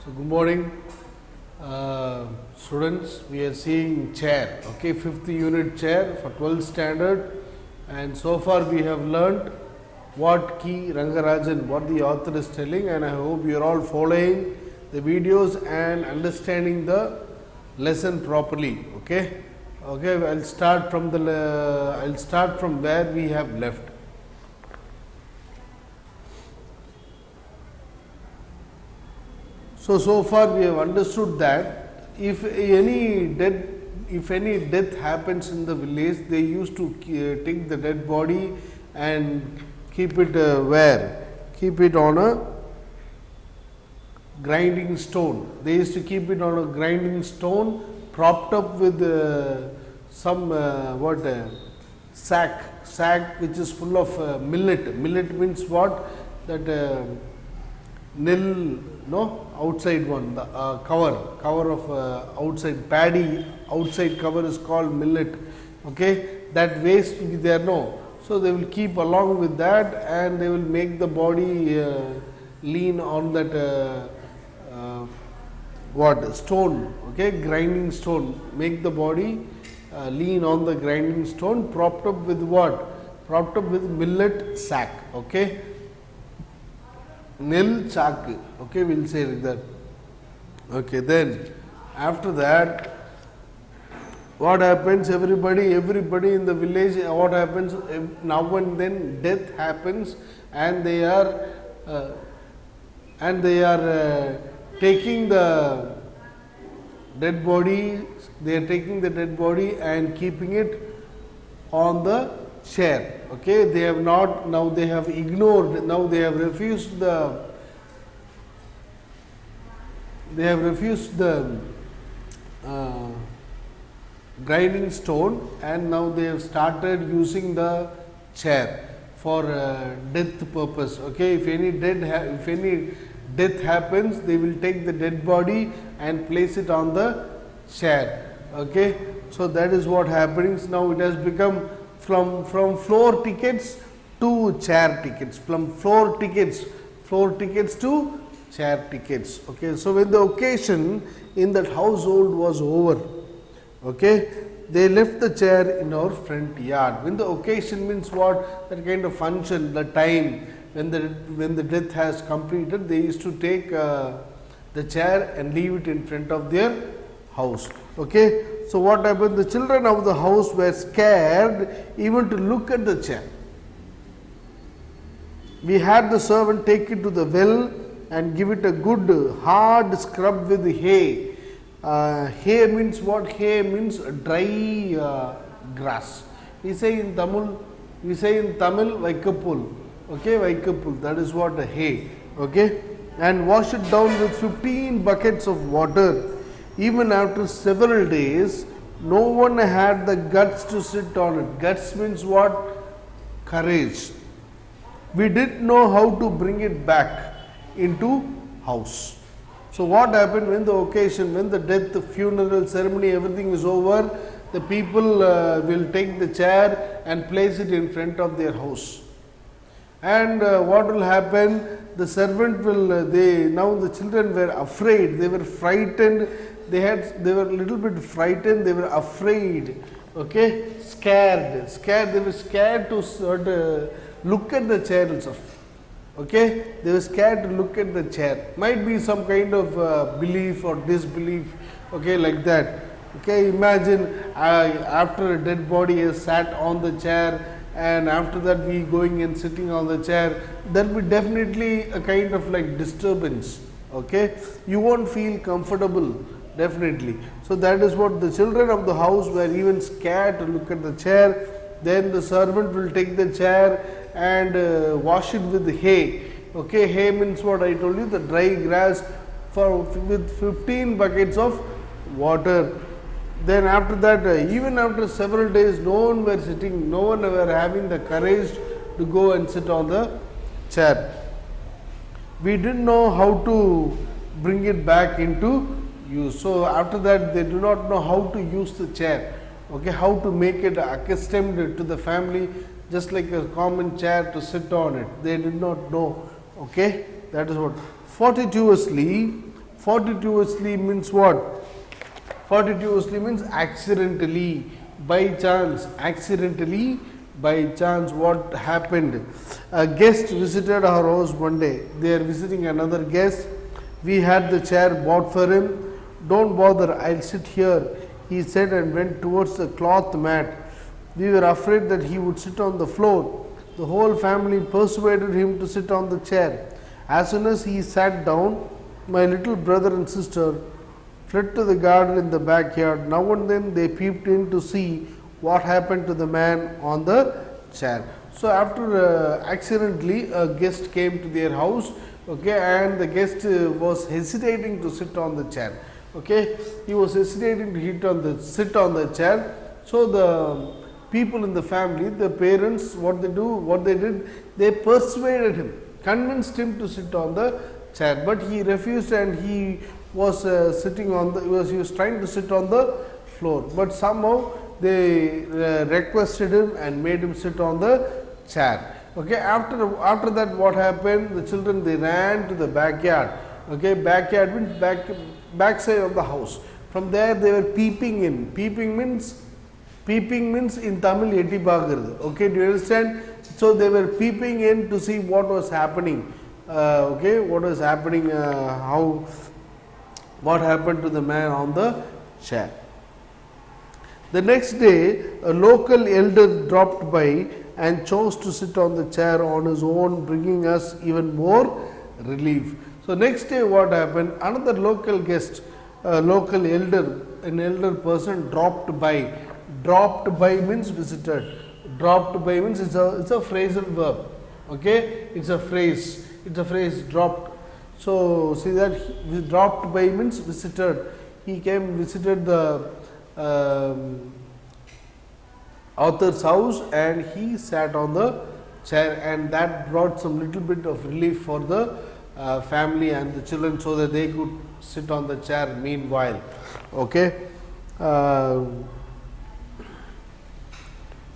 So, good morning, students. We are seeing chair, okay, fifth unit chair for 12th standard, and so far we have learnt what Key Rangarajan, what the author is telling, and I hope you are all following the videos and understanding the lesson properly. Okay, I'll start from where we have left. So far we have understood that if any death happens in the village, they used to take the dead body and keep it where? Keep it on a grinding stone. They used to keep it on a grinding stone, propped up with some sack which is full of millet. Millet means what? That nil, no, outside one, the cover of outside paddy, outside cover is called millet. Okay, that waste will be there, no. So they will keep along with that, and they will make the body lean on that stone, okay, grinding stone. Make the body lean on the grinding stone, propped up with what? Propped up with millet sack, okay. Nil chak, okay, we'll say like that. Okay, then after that, what happens? Everybody in the village, what happens? Now and then death happens, and they are taking the dead body. They are taking the dead body and keeping it on the chair. Okay, they have not, now they have ignored, now they have refused the grinding stone, and now they have started using the chair for death purpose. Okay, if any death happens, they will take the dead body and place it on the chair. Okay, so that is what happens. Now it has become from floor tickets to chair tickets, from floor tickets to chair tickets. Okay, so when the occasion in that household was over, okay, they left the chair in our front yard. When the occasion means what? That kind of function, the time when the death has completed, they used to take the chair and leave it in front of their house. Okay, so what happened? The children of the house were scared even to look at the chair. We had the servant take it to the well and give it a good hard scrub with hay. Hay means what? Hay means dry grass. We say in Tamil vaikapul. Okay, vaikapul. That is what hay. Okay, and wash it down with 15 buckets of water. Even after several days, no one had the guts to sit on it. Guts means what? Courage. We didn't know how to bring it back into house. So what happened when the occasion, when the death, the funeral ceremony, everything is over, the people will take the chair and place it in front of their house. And what will happen? The servant will, now the children were afraid, they were frightened, they were a little bit frightened, they were afraid, okay, scared, they were scared to look at the chair itself. Okay, they were scared to look at the chair. Might be some kind of belief or disbelief, okay, like that. Okay, imagine after a dead body is sat on the chair, and after that we going and sitting on the chair, there will be definitely a kind of like disturbance. Okay, you won't feel comfortable, definitely. So that is what the children of the house were even scared to look at the chair. Then the servant will take the chair and wash it with hay. Okay, hay means what I told you, the dry grass, with 15 buckets of water. Then after that, even after several days, no one were sitting, no one were having the courage to go and sit on the chair. We didn't know how to bring it back into use. So after that, they do not know how to use the chair. Okay, how to make it accustomed to the family, just like a common chair to sit on it. They did not know. Okay, that is what. Fortuitously, Fortuitously means what? Fortuitously means accidentally, by chance, accidentally, by chance. What happened? A guest visited our house one day. They are visiting another guest. We had the chair bought for him. Don't bother, I'll sit here, he said, and went towards the cloth mat. We were afraid that he would sit on the floor. The whole family persuaded him to sit on the chair. As soon as he sat down, my little brother and sister fled to the garden in the backyard. Now and then they peeped in to see what happened to the man on the chair. So after accidentally a guest came to their house, okay, and the guest was hesitating to sit on the chair. Okay, he was hesitating to sit on the chair. So the people in the family, the parents, what they did, they persuaded him, convinced him to sit on the chair, but he refused, and he was he was trying to sit on the floor, but somehow they requested him and made him sit on the chair. Okay, after that, what happened? The children, they ran to the backyard. Okay, backyard means backside of the house. From there they were peeping in. Peeping means in Tamil eti paakurathu. Okay, do you understand? So they were peeping in to see what was happening. Okay, what was happening, what happened to the man on the chair. The next day, a local elder dropped by and chose to sit on the chair on his own, bringing us even more relief. So next day, what happened? Another local guest, local elder, an elder person dropped by. Dropped by means visited. Dropped by means it's a phrasal verb. Okay, it's a phrase. It's a phrase, dropped. So see that dropped by means visited. He came, visited the author's house, and he sat on the chair, and that brought some little bit of relief for the family and the children, so that they could sit on the chair meanwhile. Okay.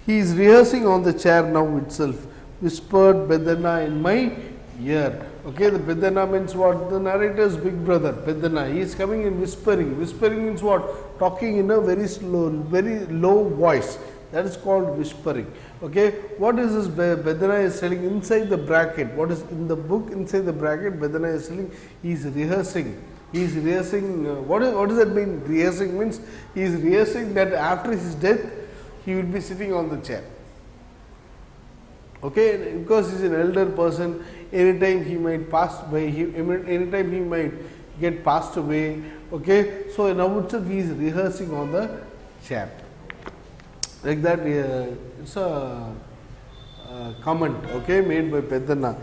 He is rehearsing on the chair now itself, whispered Bedana in my ear. Okay, the Bedana means what? The narrator's big brother, Bedana. He is coming in whispering. Whispering means what? Talking in a very slow, very low voice. That is called whispering. Okay, what is this Bedana is telling inside the bracket? What is in the book inside the bracket? Bedana is telling he is rehearsing. He is rehearsing. What does that mean? Rehearsing means he is rehearsing that after his death, he will be sitting on the chair. Okay, because he is an elder person, anytime he might pass by, anytime he might get passed away. Okay, so now itself he is rehearsing on the chair. Like that, it's a comment, okay, made by Pedana.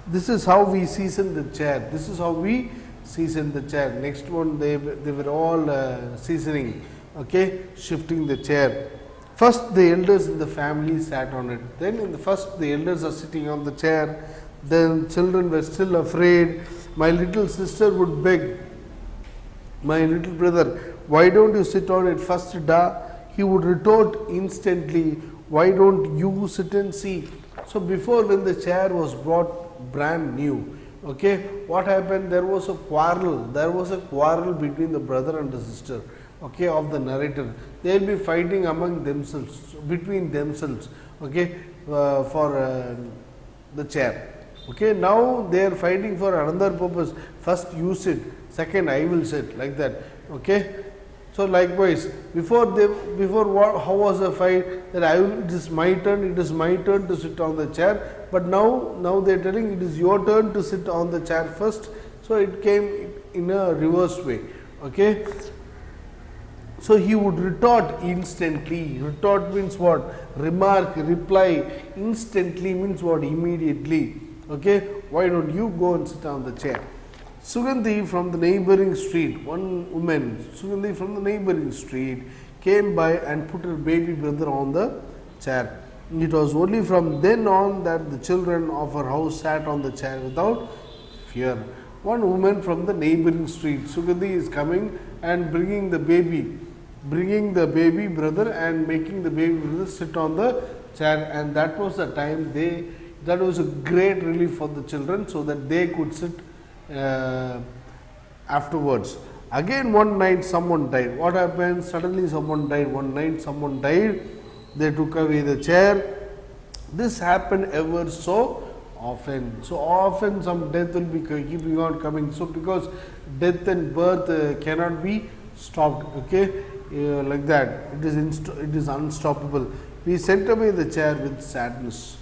This is how we season the chair. This is how we season the chair. Next one, they were all seasoning, okay, shifting the chair. First, the elders in the family sat on it. Then, the elders are sitting on the chair. Then, children were still afraid. My little sister would beg, my little brother, why don't you sit on it first, da? He would retort instantly, why don't you sit and see? So, before, when the chair was brought brand new, okay, what happened? There was a quarrel. There was a quarrel between the brother and the sister, okay, of the narrator. They will be fighting among themselves, between themselves, okay, for the chair. Okay, now they are fighting for another purpose. First you sit, second I will sit, like that. Okay. So likewise, how was the fight? That it is my turn to sit on the chair. But now they are telling it is your turn to sit on the chair first. So it came in a reverse way. Okay. So he would retort instantly. Retort means what? Remark, reply. Instantly means what? Immediately. Okay. Why don't you go and sit on the chair? Sugandhi from the neighboring street, one woman, Sugandhi from the neighboring street came by and put her baby brother on the chair. It was only from then on that the children of her house sat on the chair without fear. One woman from the neighboring street, Sugandhi is coming and bringing the baby brother and making the baby brother sit on the chair, and that was the time that was a great relief for the children, so that they could sit afterwards. Again one night someone died. What happened? Suddenly someone died. One night someone died. They took away the chair. This happened ever so often. So often some death will be keeping on coming. So because death and birth cannot be stopped. Okay, like that. It is unstoppable. We sent away the chair with sadness.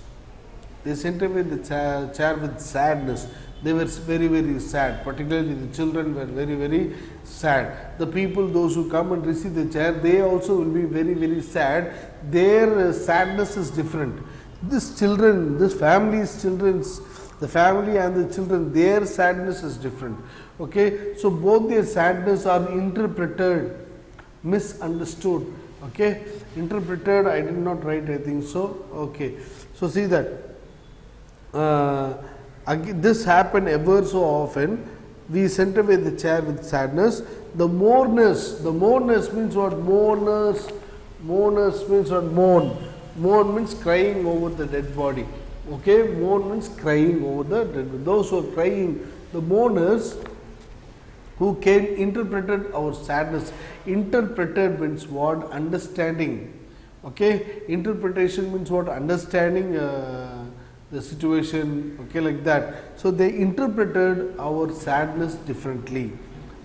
They sent away the chair with sadness. They were very, very sad. Particularly the children were very, very sad. The people, those who come and receive the chair, they also will be very, very sad. Their sadness is different. This children, this family's children's, the family and the children, their sadness is different. Okay, so both their sadness are interpreted, misunderstood. Okay, interpreted. I did not write. I think so. Okay, so see that. Again, this happened ever so often. We sent away the chair with sadness. The mourners means what? Mourners means what? Mourn means crying over the dead body. Okay, mourn means crying over the dead body. Those who are crying, the mourners who came interpreted our sadness. Interpreted means what? Understanding. Okay, interpretation means what? Understanding the situation, okay, like that. So they interpreted our sadness differently.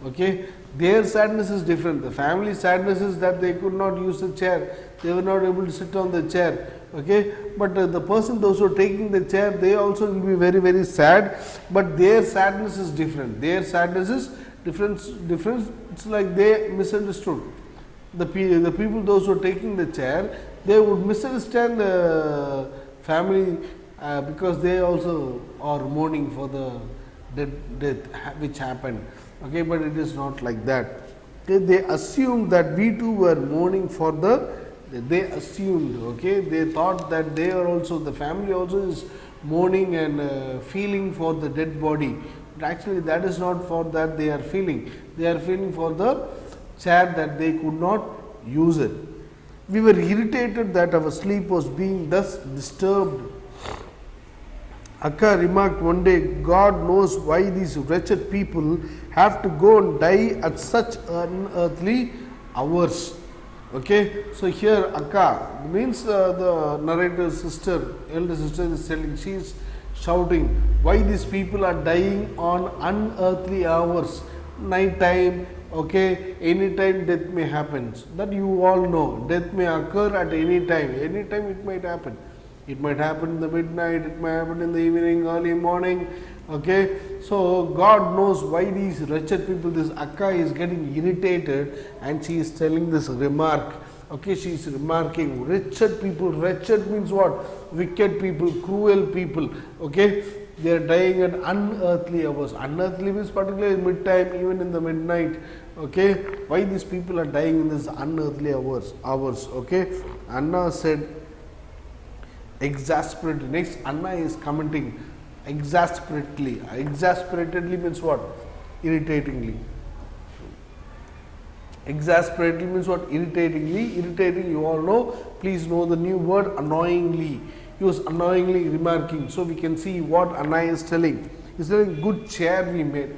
Okay, their sadness is different. The family sadness is that they could not use the chair, they were not able to sit on the chair. Okay, but the person, those who are taking the chair, they also will be very, very sad, but their sadness is different. Their sadness is different. It's like they misunderstood. The people, those who are taking the chair, they would misunderstand the family. Because they also are mourning for the death which happened. Okay, but it is not like that. Okay, they assumed that we too were mourning for they assumed, okay, they thought that they are also, the family also is mourning and feeling for the dead body. But actually that is not for that they are feeling. They are feeling for the chair that they could not use it. We were irritated that our sleep was being thus disturbed. Akka remarked one day, God knows why these wretched people have to go and die at such unearthly hours. Okay, so here Akka means the narrator's sister, elder sister is telling, she is shouting, why these people are dying on unearthly hours, night time. Okay, anytime death may happen. That you all know, death may occur at any time it might happen. It might happen in the midnight, it might happen in the evening, early morning. Okay, so God knows why these wretched people, this Akka is getting irritated and she is telling this remark. Okay, she is remarking, wretched people. Wretched means what? Wicked people, cruel people. Okay, they are dying at unearthly hours. Unearthly means particularly mid-time, even in the midnight. Okay, why these people are dying in this unearthly hours? Okay, Anna said, exasperated. Next, Anna is commenting exasperately. Exasperatedly means what? Irritatingly. Exasperatedly means what? Irritatingly. Irritating, you all know. Please know the new word, annoyingly. He was annoyingly remarking. So we can see what Anna is telling. He is telling, good chair we made.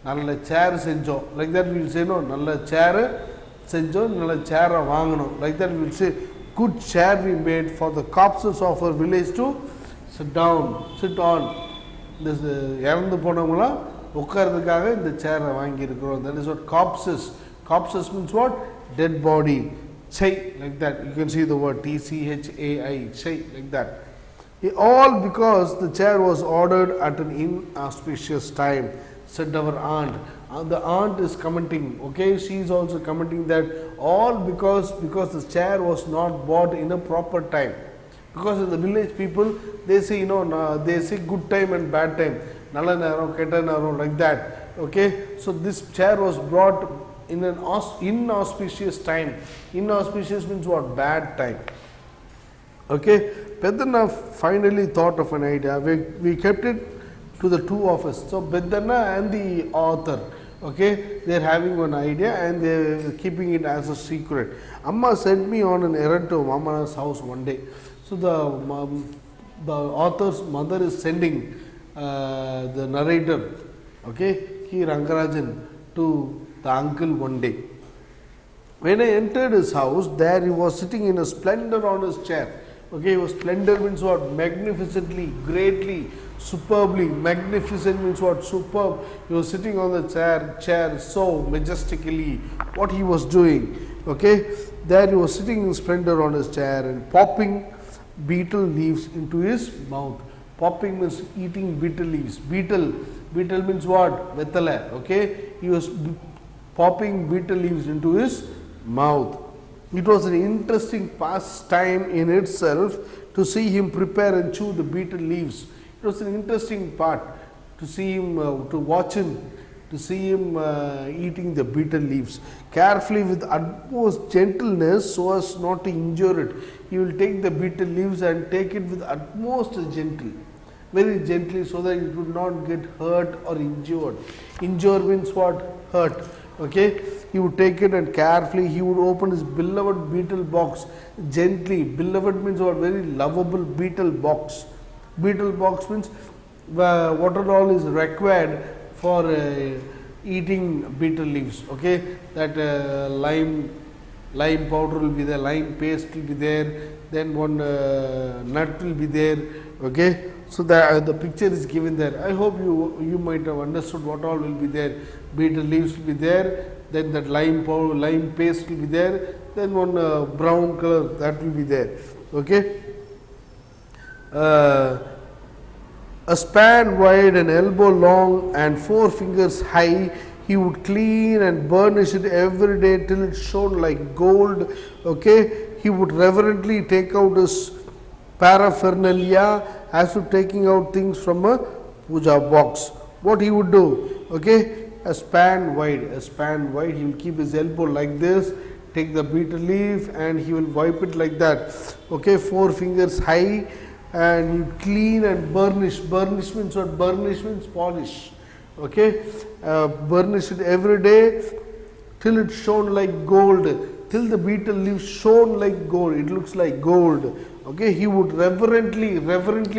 Nalla chair senjom. Like that we will say, no, nalla chair senjom, nalla chair vaangano. Like that we will say, good chair we made for the corpses of our village to sit on. This இறந்து போனவங்களாம் உட்கார்றதுக்காக இந்த சேரை வாங்கி இருக்கிறோம். That is what corpses means what? Dead body. Chai, like that. You can see the word TCHAI, chai, like that. All because the chair was ordered at an inauspicious time, said our aunt. The aunt is commenting, okay, she is also commenting that all because the chair was not bought in a proper time. Because in the village people, they say, they say good time and bad time, nalla neram, ketta neram, like that. Okay, so this chair was brought in an inauspicious time. Inauspicious means what? Bad time. Okay, Peddana finally thought of an idea. We kept it to the two of us. So Peddana and the author, okay, they are having one idea and they are keeping it as a secret. Amma sent me on an errand to Mama's house one day. So the author's mother is sending the narrator, okay, K. Rangarajan, to the uncle one day. When I entered his house, there he was sitting in a splendor on his chair. Okay, he was splendor means what? Magnificently, greatly, superbly. Magnificent means what? Superb. He was sitting on the chair so majestically. What he was doing? Okay, there he was sitting in splendor on his chair and popping beetle leaves into his mouth. Popping means eating beetle leaves. Beetle means what? Vettala. Okay, he was popping beetle leaves into his mouth. It was an interesting pastime in itself to see him prepare and chew the beetle leaves. It was an interesting part to see him, to watch him, to see him eating the beetle leaves. Carefully, with utmost gentleness, so as not to injure it. He will take the beetle leaves and take it with utmost gentle, very gently, so that it would not get hurt or injured. Injure means what? Hurt. Okay, he would take it and carefully he would open his beloved beetle box gently. Beloved means what? Very lovable beetle box. Beetle box means what all is required for eating beetle leaves. Okay, that lime powder will be there, lime paste will be there, then one nut will be there. Okay, so the picture is given there. I hope you might have understood what all will be there. Beetle leaves will be there, then that lime powder, lime paste will be there, then one brown color that will be there. Okay, a span wide, an elbow long, and 4 fingers high. He would clean and burnish it every day till it shone like gold. Okay, he would reverently take out his paraphernalia as if taking out things from a puja box. What he would do? Okay, a span wide, he will keep his elbow like this, take the beetle leaf and he will wipe it like that. Okay, 4 fingers high, and you clean and burnish. Burnish means what? Burnish means polish. Okay, burnish it every day till it shone like gold, till the beetle leaf shone like gold, it looks like gold. Okay, he would reverently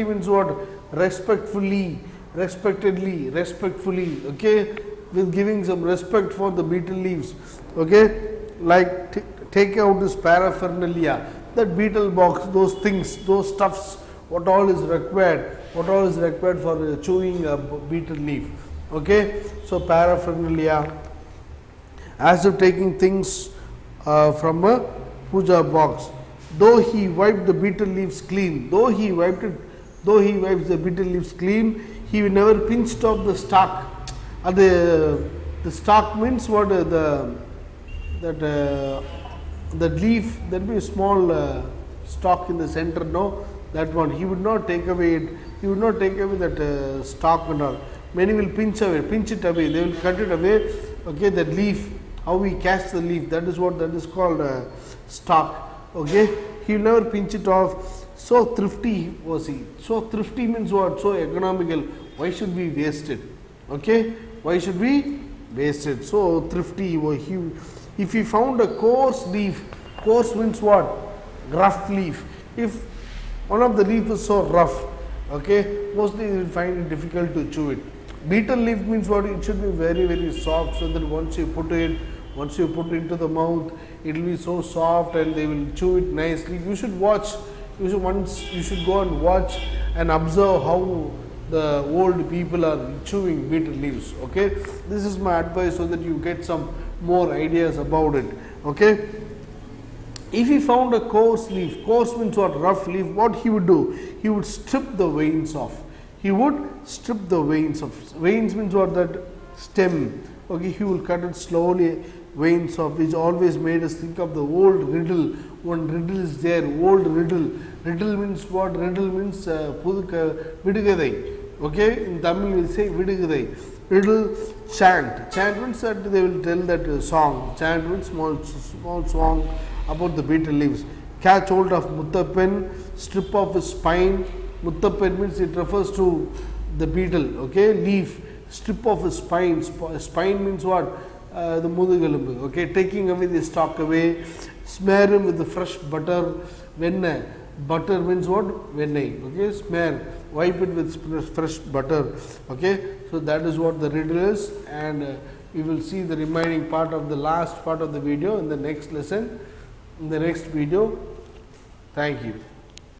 means what? Respectfully, respectfully, okay, with giving some respect for the beetle leaves. Okay, like take out his paraphernalia, that beetle box, those things, those stuffs, what all is required for chewing a beetle leaf. Okay, so paraphernalia, as if taking things from a puja box. Though he wiped the beetle leaves clean, though he wipes the beetle leaves clean, he will never pinched off the stalk. The stalk means what? The leaf, that will be a small stalk in the center. No, that one he would not take away it. He would not take away that stalk and all. Many will pinch it away. They will cut it away. Okay, the leaf, how we catch the leaf, that is what that is called stalk. Okay, he will never pinch it off. So thrifty was he. So thrifty means what? So economical. Why should we waste it? Okay, why should we waste it? So thrifty. If he found a coarse leaf, coarse means what? Rough leaf. If one of the leaf is so rough, okay, mostly you will find it difficult to chew it. Beetle leaf means what? It should be very soft, so that once you put it into the mouth, it will be so soft and they will chew it nicely. You should watch. You should go and watch and observe how the old people are chewing beetle leaves. Okay, this is my advice so that you get some more ideas about it. Okay, if he found a coarse leaf, coarse means what? Rough leaf. What he would do? He would strip the veins off. Veins means what? That stem. Okay, he will cut it slowly. Veins off, which always made us think of the old riddle. One riddle is there, old riddle. Riddle means what? Riddle means vidugadai. Okay, in Tamil we say vidugadai. Riddle, chant. Chant means that they will tell that song. Chant means small song about the beetle leaves. Catch hold of Muttappan, strip off his spine. Muttappan means it refers to the beetle. Okay, leaf, strip off his spine. Spine means what? The mudugalumbu. Okay, taking away the stalk away. Smear him with the fresh butter. Venne. Butter means what? Vennai. Okay, smear. Wipe it with fresh butter. Okay, So that is what the riddle is, and we will see the remaining part of the last part of the video in the next lesson, in the next video. Thank you.